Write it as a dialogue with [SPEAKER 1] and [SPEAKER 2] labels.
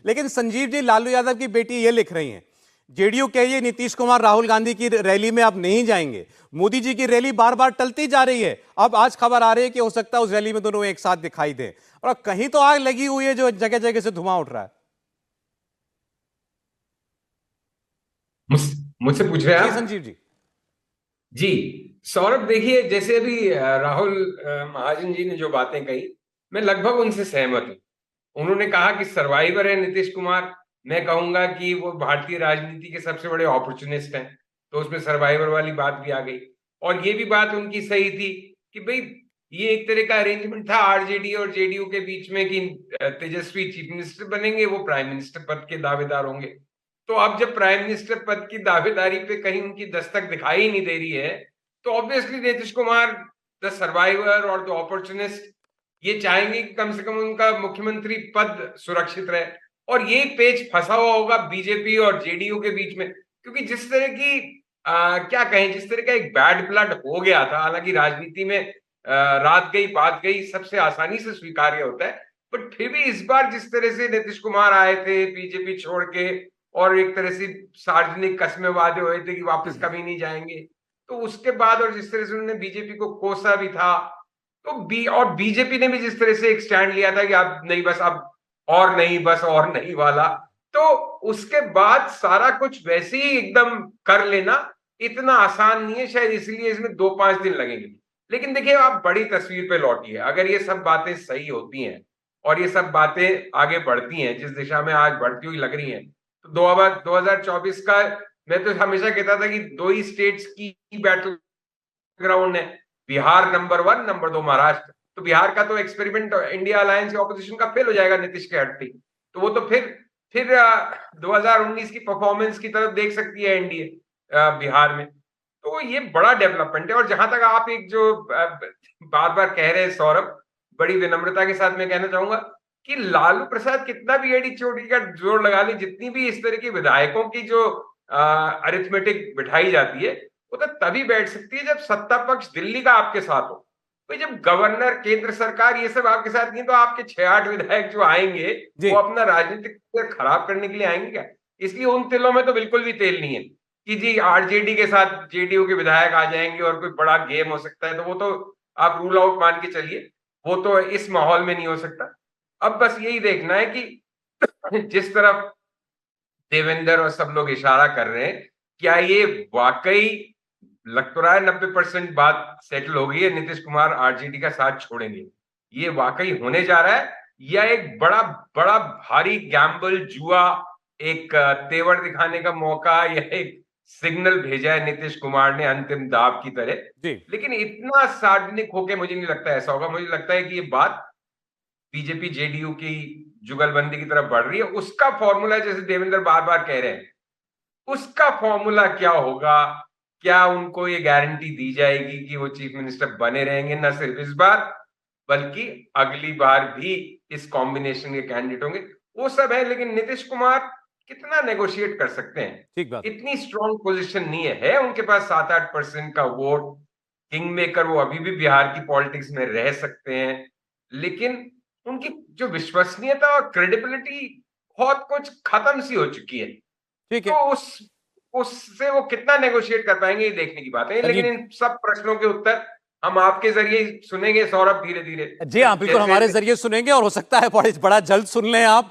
[SPEAKER 1] लेकिन संजीव जी, लालू यादव की बेटी ये लिख रही हैं, जेडीयू कह रही है नीतीश कुमार राहुल गांधी की रैली में अब नहीं जाएंगे, मोदी जी की रैली बार बार टलती जा रही है, अब आज खबर आ रही है कि हो सकता है उस रैली में दोनों एक साथ दिखाई दें, और कहीं तो आग लगी हुई है जो जगह जगह से धुआं उठ रहा है।
[SPEAKER 2] मुझ मुझसे पूछ रहे हैं
[SPEAKER 1] जी
[SPEAKER 2] आप?
[SPEAKER 1] संजीव जी।
[SPEAKER 2] जी। सौरभ, देखिए, जैसे अभी राहुल महाजन जी ने जो बातें कही, मैं लगभग उनसे सहमत हूँ। उन्होंने कहा कि सर्वाइवर है नीतीश कुमार। मैं कहूंगा कि वो भारतीय राजनीति के सबसे बड़े अपॉर्चुनिस्ट हैं। तो उसमें सर्वाइवर वाली बात भी आ गई। और ये भी बात उनकी सही थी कि भाई, ये एक तरह का अरेंजमेंट था आरजेडी और जेडीयू के बीच में कि तेजस्वी चीफ मिनिस्टर बनेंगे, वो प्राइम मिनिस्टर पद के दावेदार होंगे। तो अब जब प्राइम मिनिस्टर पद की दावेदारी पे कहीं उनकी दस्तक दिखाई ही नहीं दे रही है, तो obviously Nitish Kumar, the survivor और द अपॉर्चुनिस्ट, ये चाहेंगे कि कम से कम उनका मुख्यमंत्री पद सुरक्षित रहे। और ये पेच फंसा हुआ होगा बीजेपी और जेडीयू के बीच में, क्योंकि जिस तरह की क्या कहें, जिस तरह का एक बैड ब्लड हो गया था। हालांकि राजनीति में रात गई बात गई सबसे आसानी से स्वीकार्य होता है, बट फिर भी इस बार जिस तरह से नीतीश कुमार आए थे बीजेपी छोड़ के, और एक तरह से सार्वजनिक कस्में वादे हुए थे कि वापस कभी नहीं जाएंगे, तो उसके बाद और जिस तरह से उन्होंने बीजेपी को कोसा भी था, तो और बीजेपी ने भी जिस तरह से एक स्टैंड लिया था कि अब नहीं, बस अब और नहीं, बस और नहीं वाला, तो उसके बाद सारा कुछ वैसे ही एकदम कर लेना इतना आसान नहीं है। शायद इसलिए इसमें 2-5 दिन लगेंगे। लेकिन देखिए, आप बड़ी तस्वीर पे लौटिए, अगर ये सब बातें सही होती हैं और ये सब बातें आगे बढ़ती हैं जिस दिशा में आज बढ़ती हुई लग रही हैं, तो 2024 का, मैं तो हमेशा कहता था कि दो ही स्टेट्स की बैटल ग्राउंड है। Bihar number 1, number 2 Maharashtra. तो बिहार का तो एक्सपेरिमेंट इंडिया अलायंस या ऑपोजिशन का फेल हो जाएगा नीतीश के हटते ही। तो वो तो फिर 2019 की परफॉर्मेंस की तरफ देख सकती है एनडीए बिहार में। तो ये बड़ा डेवलपमेंट है। और जहां तक आप एक जो बार बार कह रहे हैं सौरभ, बड़ी विनम्रता के साथ मैं कहना चाहूंगा कि लालू प्रसाद कितना भी एडी चोटी का जोर लगा ले, जितनी भी इस तरह के विधायकों की जो अरिथमेटिक बिठाई जाती है, वो तो तभी बैठ सकती है जब सत्ता पक्ष दिल्ली का आपके साथ हो। भाई, जब गवर्नर, केंद्र सरकार, ये सब आपके साथ नहीं, तो आपके 6-8 विधायक जो आएंगे,
[SPEAKER 1] जी।
[SPEAKER 2] वो अपना राजनीतिक करियर खराब करने के लिए आएंगे क्या? इसलिए उन तिलों में तो बिल्कुल भी तेल नहीं है कि जी आरजेडी के साथ जेडीयू के विधायक आ जाएंगे और कोई बड़ा गेम हो सकता है। तो वो तो आप रूल आउट मान के चलिए, वो तो इस माहौल में नहीं हो सकता। अब बस यही देखना है कि जिस तरफ देवेंद्र और सब लोग इशारा कर रहे हैं, क्या ये वाकई, लग तो रहा है 90% बात सेटल हो गई है, नीतीश कुमार आरजेडी का साथ छोड़ेंगे, ये वाकई होने जा रहा है, या एक बड़ा बड़ा भारी गैम्बल, जुआ, एक तेवर दिखाने का मौका, या एक सिग्नल भेजा है नीतीश कुमार ने अंतिम दाव की तरह।
[SPEAKER 1] जी।
[SPEAKER 2] लेकिन इतना सार्वजनिक होके मुझे नहीं लगता ऐसा होगा। मुझे लगता है कि ये बात बीजेपी जेडीयू की जुगलबंदी की तरफ बढ़ रही है। उसका फॉर्मूला, जैसे देवेंद्र बार बार कह रहे हैं, उसका फॉर्मूला क्या होगा? क्या उनको ये गारंटी दी जाएगी कि वो चीफ मिनिस्टर बने रहेंगे, न सिर्फ इस बार बल्कि अगली बार भी इस कॉम्बिनेशन के कैंडिडेट होंगे? वो सब है, लेकिन नीतीश कुमार कितना नेगोशिएट कर सकते हैं?
[SPEAKER 1] ठीक बात।
[SPEAKER 2] इतनी स्ट्रांग पोजीशन नहीं है उनके पास। 7-8% का वोट, किंग मेकर वो अभी भी बिहार की पॉलिटिक्स में रह सकते हैं, लेकिन उनकी जो विश्वसनीयता और क्रेडिबिलिटी बहुत कुछ खत्म सी हो चुकी है।
[SPEAKER 1] ठीक है।
[SPEAKER 2] तो उससे वो कितना नेगोशिएट कर पाएंगे, ये देखने की बात है। लेकिन
[SPEAKER 1] संजीव।
[SPEAKER 2] इन सब प्रश्नों के उत्तर हम आपके जरिए सुनेंगे सौरभ, धीरे धीरे।
[SPEAKER 1] जी हाँ, बिल्कुल
[SPEAKER 2] जैसे
[SPEAKER 1] हमारे जरिए सुनेंगे, और हो सकता है बड़ा जल्द सुन लें आप।